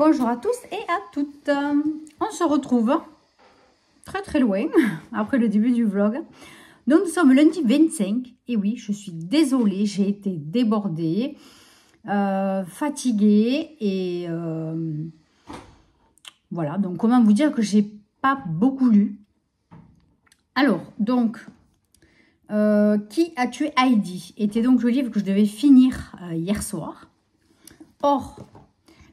Bonjour à tous et à toutes. On se retrouve très loin après le début du vlog. Donc nous sommes lundi 25 et oui, je suis désolée, j'ai été débordée, fatiguée et voilà. Donc comment vous dire que j'ai pas beaucoup lu. Alors donc qui a tué Heidi était donc le livre que je devais finir hier soir. Or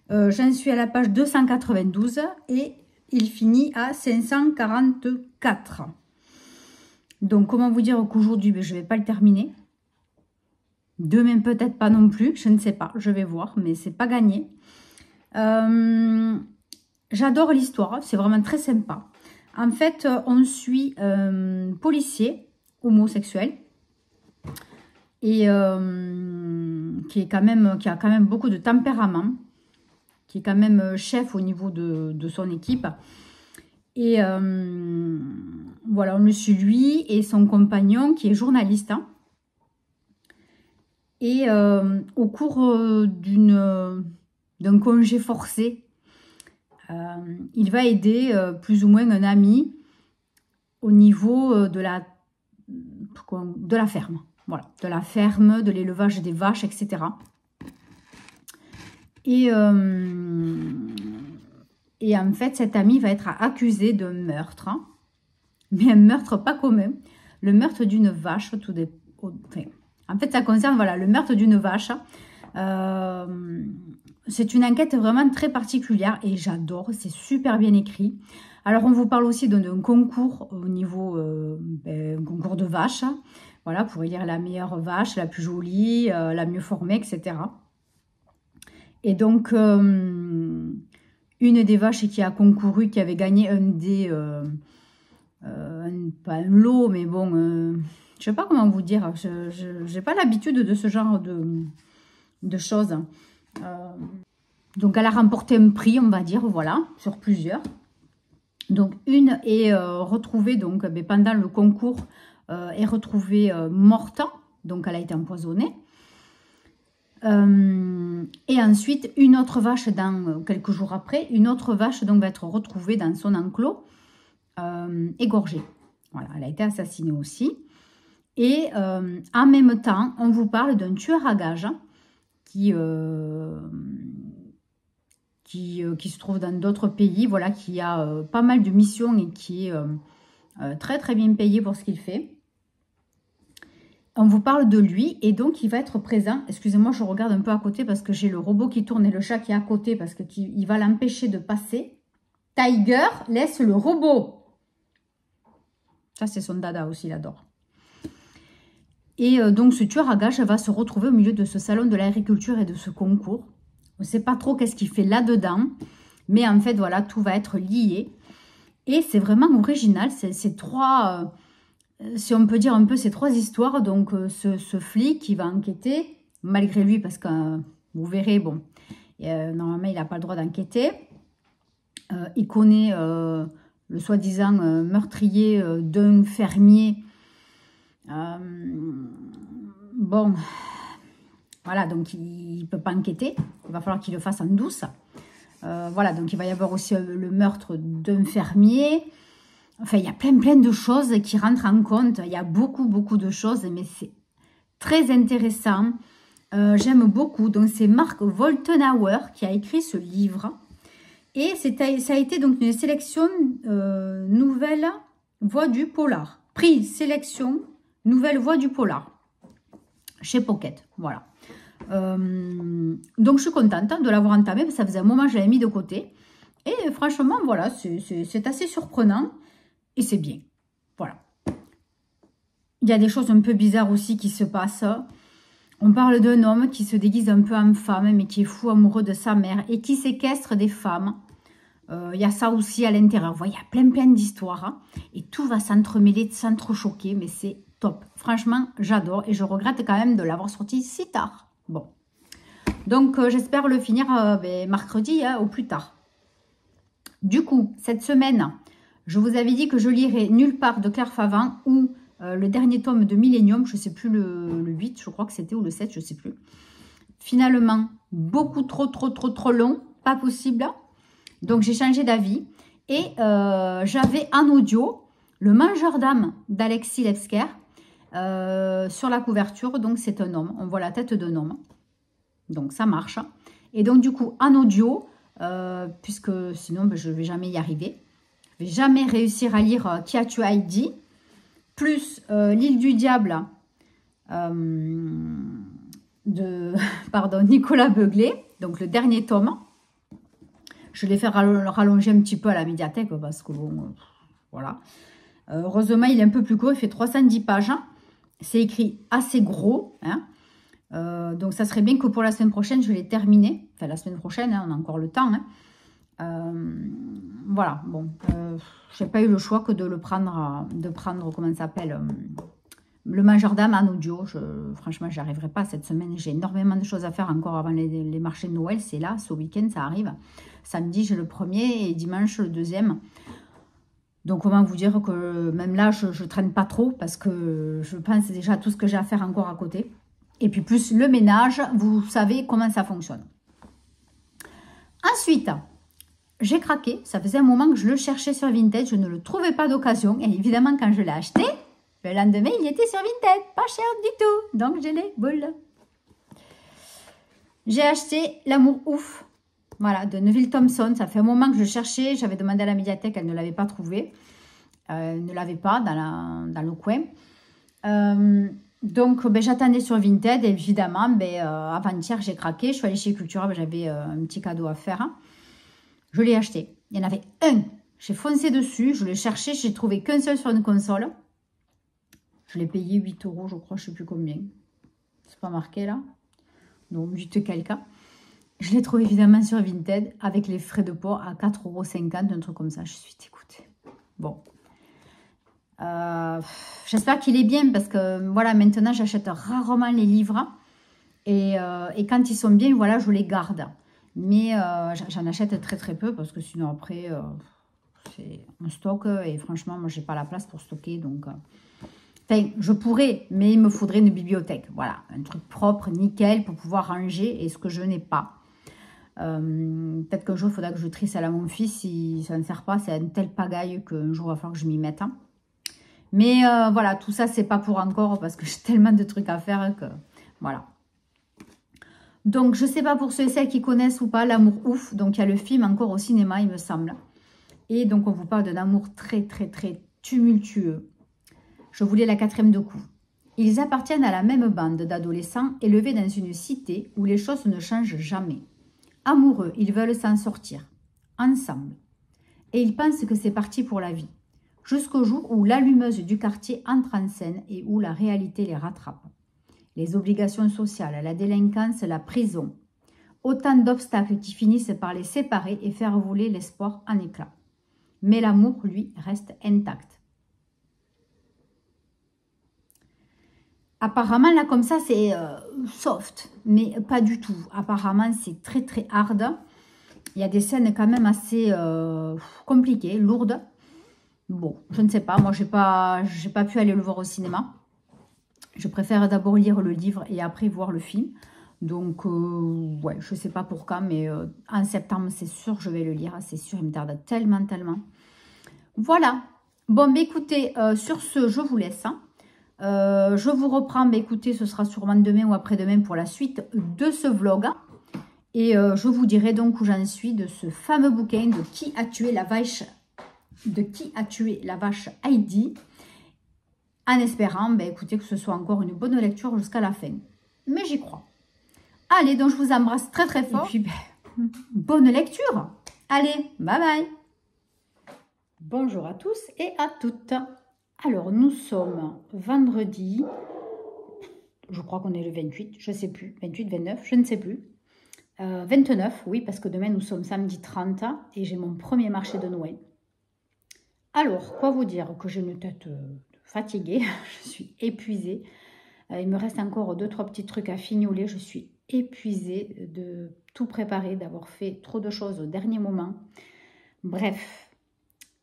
j'en suis à la page 292 et il finit à 544. Donc, comment vous dire qu'aujourd'hui, je ne vais pas le terminer. Demain, peut-être pas non plus. Je ne sais pas. Je vais voir, mais c'est pas gagné. J'adore l'histoire. C'est vraiment très sympa. En fait, on suit un policier homosexuel et qui a quand même beaucoup de tempérament, qui est quand même chef au niveau de son équipe. Et voilà, on le suit lui et son compagnon qui est journaliste. Hein. Et au cours d'un congé forcé, il va aider plus ou moins un ami au niveau de la ferme. Voilà, de la ferme, de l'élevage des vaches, etc. Et en fait, cet ami va être accusé d'un meurtre. Hein, mais un meurtre pas commun. Le meurtre d'une vache. En fait, ça concerne voilà, le meurtre d'une vache. C'est une enquête vraiment très particulière et j'adore. C'est super bien écrit. Alors, on vous parle aussi d'un concours au niveau un concours de vaches. Voilà, pour élire la meilleure vache, la plus jolie, la mieux formée, etc. Et donc, une des vaches qui a concouru, qui avait gagné pas un lot, mais bon, je ne sais pas comment vous dire. Je n'ai pas l'habitude de ce genre de choses. Donc, elle a remporté un prix, on va dire, voilà, sur plusieurs. Donc, une est retrouvée, donc, pendant le concours, est retrouvée morte. Donc, elle a été empoisonnée. Et ensuite, une autre vache, quelques jours après, une autre vache donc, va être retrouvée dans son enclos, égorgée. Voilà, elle a été assassinée aussi. Et en même temps, on vous parle d'un tueur à gages qui se trouve dans d'autres pays, voilà, qui a pas mal de missions et qui est très bien payé pour ce qu'il fait. On vous parle de lui et donc il va être présent. Excusez-moi, je regarde un peu à côté parce que j'ai le robot qui tourne et le chat qui est à côté parce qu'il va l'empêcher de passer. Tiger, laisse le robot. Ça, c'est son dada aussi, il adore. Et donc, ce tueur à gages va se retrouver au milieu de ce salon de l'agriculture et de ce concours. On ne sait pas trop qu'est-ce qu'il fait là-dedans. Mais en fait, voilà, tout va être lié. Et c'est vraiment original. C'est trois... si on peut dire un peu ces trois histoires, donc ce flic qui va enquêter, malgré lui, parce que vous verrez, bon, normalement il n'a pas le droit d'enquêter. Il connaît le soi-disant meurtrier d'un fermier. Bon, voilà, donc il ne peut pas enquêter, il va falloir qu'il le fasse en douce. Voilà, donc il va y avoir aussi le meurtre d'un fermier. Enfin, il y a plein de choses qui rentrent en compte. Il y a beaucoup de choses, mais c'est très intéressant. J'aime beaucoup. Donc, c'est Mark Woltenhauer qui a écrit ce livre. Et ça a été donc une sélection Nouvelle Voix du Polar. Prix sélection Nouvelle Voix du Polar. Chez Pocket. Voilà. Donc, je suis contente de l'avoir entamé. Parce que ça faisait un moment que je l'avais mis de côté. Et franchement, voilà, c'est assez surprenant. Et c'est bien. Voilà. Il y a des choses un peu bizarres aussi qui se passent. On parle d'un homme qui se déguise un peu en femme, mais qui est fou amoureux de sa mère et qui séquestre des femmes. Il y a ça aussi à l'intérieur. Vous voyez, il y a plein d'histoires. Hein, et tout va s'entremêler, s'entrechoquer, mais c'est top. Franchement, j'adore. Et je regrette quand même de l'avoir sorti si tard. Bon. Donc, j'espère le finir mercredi au plus tard. Du coup, cette semaine... Je vous avais dit que je lirais Nulle part de Claire Favant ou le dernier tome de Millennium, je ne sais plus le 8, je crois que c'était, ou le 7, je ne sais plus. Finalement, beaucoup trop long, pas possible. Donc, j'ai changé d'avis. Et j'avais en audio le mangeur d'âme d'Alexis Lefsker sur la couverture. Donc, c'est un homme. On voit la tête d'un homme. Donc, ça marche. Et donc, du coup, en audio, puisque sinon, ben, je ne vais jamais y arriver. Je ne vais jamais réussir à lire Qui a tué Heidi, plus L'île du diable de pardon, Nicolas Beuglet, donc le dernier tome. Je l'ai fait rallonger un petit peu à la médiathèque parce que bon, voilà. Heureusement, il est un peu plus court, il fait 310 pages. C'est écrit assez gros, hein. Donc, ça serait bien que pour la semaine prochaine, je l'ai terminé. Enfin, la semaine prochaine, hein, on a encore le temps. Hein. Voilà, bon. Je n'ai pas eu le choix que de prendre, comment ça s'appelle, le mangeur d'âme en audio. Franchement, je n'y arriverai pas cette semaine. J'ai énormément de choses à faire encore avant les marchés de Noël. C'est là, ce week-end, ça arrive. Samedi, j'ai le premier et dimanche, le deuxième. Donc, comment vous dire que même là, je ne traîne pas trop parce que je pense déjà à tout ce que j'ai à faire encore à côté. Et puis, plus le ménage, vous savez comment ça fonctionne. Ensuite, j'ai craqué. Ça faisait un moment que je le cherchais sur Vinted. Je ne le trouvais pas d'occasion. Et évidemment, quand je l'ai acheté, le lendemain, il était sur Vinted. Pas cher du tout. Donc, je l'ai boule. J'ai acheté L'amour ouf. Voilà, de Neville Thompson. Ça fait un moment que je cherchais. J'avais demandé à la médiathèque. Elle ne l'avait pas trouvé. Elle ne l'avait pas dans le coin. Donc, ben, j'attendais sur Vinted. Et évidemment, ben, avant-hier, j'ai craqué. Je suis allée chez Cultura. Ben, j'avais un petit cadeau à faire. Je l'ai acheté. Il y en avait un. J'ai foncé dessus. Je l'ai cherché. J'ai trouvé qu'un seul sur une console. Je l'ai payé 8 €, je crois. Je ne sais plus combien. C'est pas marqué là. Donc, 8 et quelques. Je l'ai trouvé évidemment sur Vinted avec les frais de port à 4,50 €, un truc comme ça. Je suis dégoûtée. Bon. J'espère qu'il est bien parce que voilà, maintenant j'achète rarement les livres et quand ils sont bien, voilà, je les garde. Mais j'en achète très très peu parce que sinon après c'est un stock et franchement moi j'ai pas la place pour stocker donc enfin je pourrais mais il me faudrait une bibliothèque, voilà, un truc propre, nickel pour pouvoir ranger et ce que je n'ai pas. Peut-être qu'un jour il faudra que je trie celle à mon fils si ça ne sert pas, c'est une telle pagaille qu'un jour il va falloir que je m'y mette. Mais voilà, tout ça, c'est pas pour encore parce que j'ai tellement de trucs à faire que voilà. Donc, je sais pas pour ceux et celles qui connaissent ou pas L'amour ouf. Donc, il y a le film encore au cinéma, il me semble. Et donc, on vous parle d'un amour très, très, très tumultueux. Je voulais la 4e de coup. Ils appartiennent à la même bande d'adolescents élevés dans une cité où les choses ne changent jamais. Amoureux, ils veulent s'en sortir. Ensemble. Et ils pensent que c'est parti pour la vie. Jusqu'au jour où l'allumeuse du quartier entre en scène et où la réalité les rattrape. Les obligations sociales, la délinquance, la prison. Autant d'obstacles qui finissent par les séparer et faire voler l'espoir en éclats. Mais l'amour, lui, reste intact. Apparemment, là, comme ça, c'est soft, mais pas du tout. Apparemment, c'est très, très hard. Il y a des scènes quand même assez compliquées, lourdes. Bon, je ne sais pas. Moi, j'ai pas pu aller le voir au cinéma. Je préfère d'abord lire le livre et après voir le film. Donc, ouais, je ne sais pas pour quand, mais en septembre, c'est sûr, je vais le lire. C'est sûr, il me tarde tellement, tellement. Voilà. Bon, bah, écoutez, sur ce, je vous laisse. Je vous reprends, bah, écoutez, ce sera sûrement demain ou après-demain pour la suite de ce vlog. Et je vous dirai donc où j'en suis de ce fameux bouquin de Qui a tué la vache Heidi, en espérant, ben, écoutez, que ce soit encore une bonne lecture jusqu'à la fin. Mais j'y crois. Allez, donc je vous embrasse très très fort. Et puis, ben, bonne lecture. Allez, bye bye. Bonjour à tous et à toutes. Alors, nous sommes vendredi, je crois qu'on est le 28, je ne sais plus, 28, 29, je ne sais plus. 29, oui, parce que demain nous sommes samedi 30 et j'ai mon premier marché de Noël. Alors, quoi vous dire que j'ai une tête fatiguée, je suis épuisée. Il me reste encore 2-3 petits trucs à fignoler. Je suis épuisée de tout préparer, d'avoir fait trop de choses au dernier moment. Bref,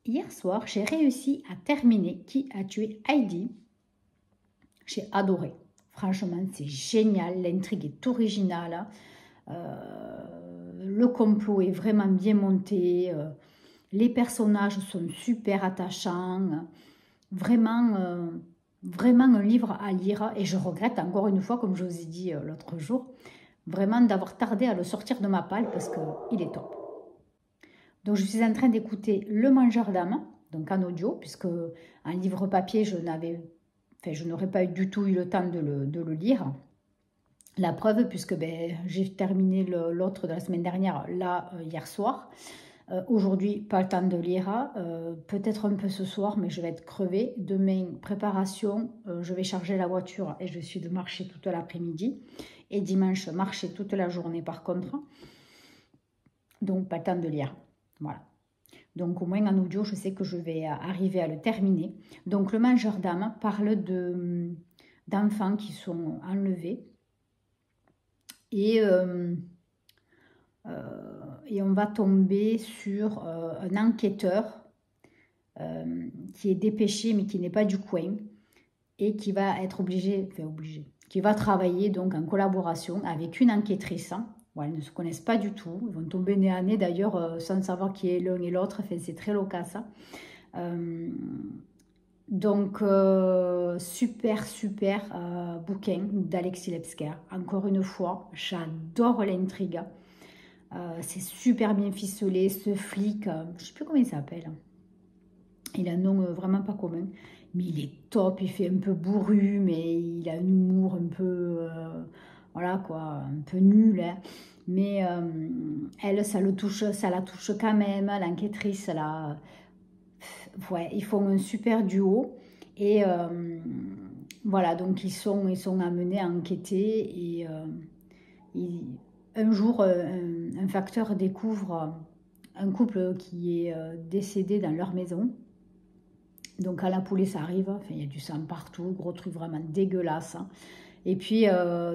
hier soir, j'ai réussi à terminer Qui a tué Heidi. J'ai adoré. Franchement, c'est génial. L'intrigue est originale. le complot est vraiment bien monté. Les personnages sont super attachants. Vraiment, vraiment un livre à lire. Et je regrette encore une fois, comme je vous ai dit l'autre jour, vraiment d'avoir tardé à le sortir de ma palle parce qu'il est top. Donc, je suis en train d'écouter Le Mangeur d'âme, donc en audio, puisque un livre papier, je n'aurais pas du tout eu le temps de le lire. La preuve, puisque j'ai terminé l'autre de la semaine dernière, là, hier soir. Aujourd'hui, pas le temps de lire. Peut-être un peu ce soir, mais je vais être crevée. Demain, préparation, je vais charger la voiture et je suis de marcher toute l'après-midi. Et dimanche, marcher toute la journée par contre. Donc, pas le temps de lire. Voilà. Donc, au moins en audio, je sais que je vais arriver à le terminer. Donc, Le Mangeur d'âme parle d'enfants qui sont enlevés. Et on va tomber sur un enquêteur qui est dépêché, mais qui n'est pas du coin. Et qui va être qui va travailler donc en collaboration avec une enquêtrice. Elles ne se connaissent pas du tout. Ils vont tomber nez à nez d'ailleurs sans savoir qui est l'un et l'autre. Enfin, c'est très loquace. Donc, super bouquin d'Alexis Lepsker. Encore une fois, j'adore l'intrigue. C'est super bien ficelé. Ce flic, je ne sais plus comment il s'appelle. Il a un nom vraiment pas commun. Mais il est top. Il fait un peu bourru, mais il a un humour un peu... voilà quoi, un peu nul, hein. Mais elle, ça la touche quand même, l'enquêtrice, là. Ouais, ils font un super duo. Et voilà, donc ils sont amenés à enquêter. Et un jour, un facteur découvre un couple qui est décédé dans leur maison. Donc quand la police arrive, enfin, il y a du sang partout, gros truc vraiment dégueulasse, hein. Et puis,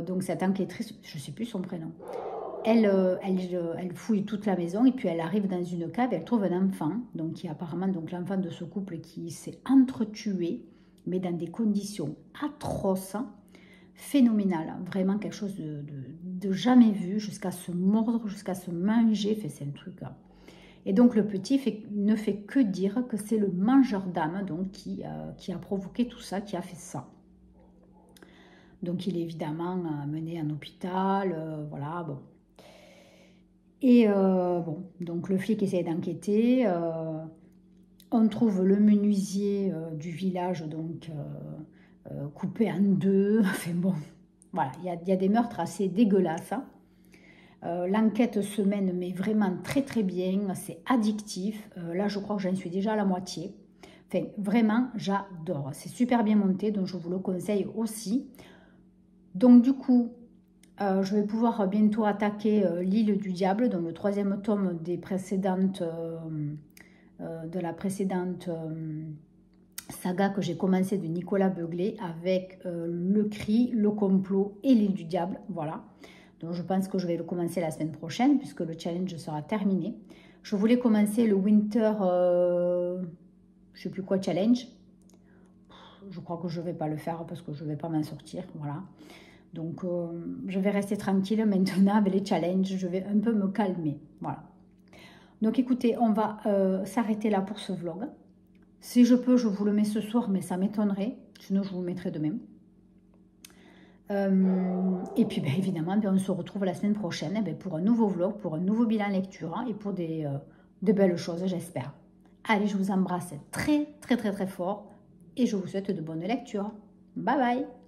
donc cette enquêtrice, je ne sais plus son prénom, elle fouille toute la maison et puis elle arrive dans une cave, elle trouve un enfant, donc qui est apparemment l'enfant de ce couple qui s'est entretué, mais dans des conditions atroces, phénoménales, vraiment quelque chose de jamais vu, jusqu'à se mordre, jusqu'à se manger, enfin, c'est un truc... Et donc le petit ne fait que dire que c'est le mangeur d'âme donc qui a provoqué tout ça, qui a fait ça. Donc, il est évidemment mené en hôpital, voilà, bon. Et bon, donc le flic essaie d'enquêter. On trouve le menuisier du village, donc coupé en deux. Enfin bon, voilà, il y a des meurtres assez dégueulasses. Hein. L'enquête se mène, mais vraiment très bien. C'est addictif. Là, je crois que j'en suis déjà à la moitié. Enfin, vraiment, j'adore. C'est super bien monté, donc je vous le conseille aussi. Donc du coup, je vais pouvoir bientôt attaquer l'île du diable, donc le 3e tome des précédentes, de la précédente saga que j'ai commencé de Nicolas Beuglet avec le cri, le complot et l'île du diable, voilà. Donc je pense que je vais le commencer la semaine prochaine puisque le challenge sera terminé. Je voulais commencer le Winter, je ne sais plus quoi, challenge. Je crois que je ne vais pas le faire parce que je ne vais pas m'en sortir, voilà. Donc, je vais rester tranquille maintenant avec les challenges. Je vais un peu me calmer. Voilà. Donc, écoutez, on va s'arrêter là pour ce vlog. Si je peux, je vous le mets ce soir, mais ça m'étonnerait. Sinon, je vous le mettrai demain. Et puis, évidemment, on se retrouve la semaine prochaine pour un nouveau vlog, pour un nouveau bilan lecture et pour de belles choses, j'espère. Allez, je vous embrasse très fort et je vous souhaite de bonnes lectures. Bye bye!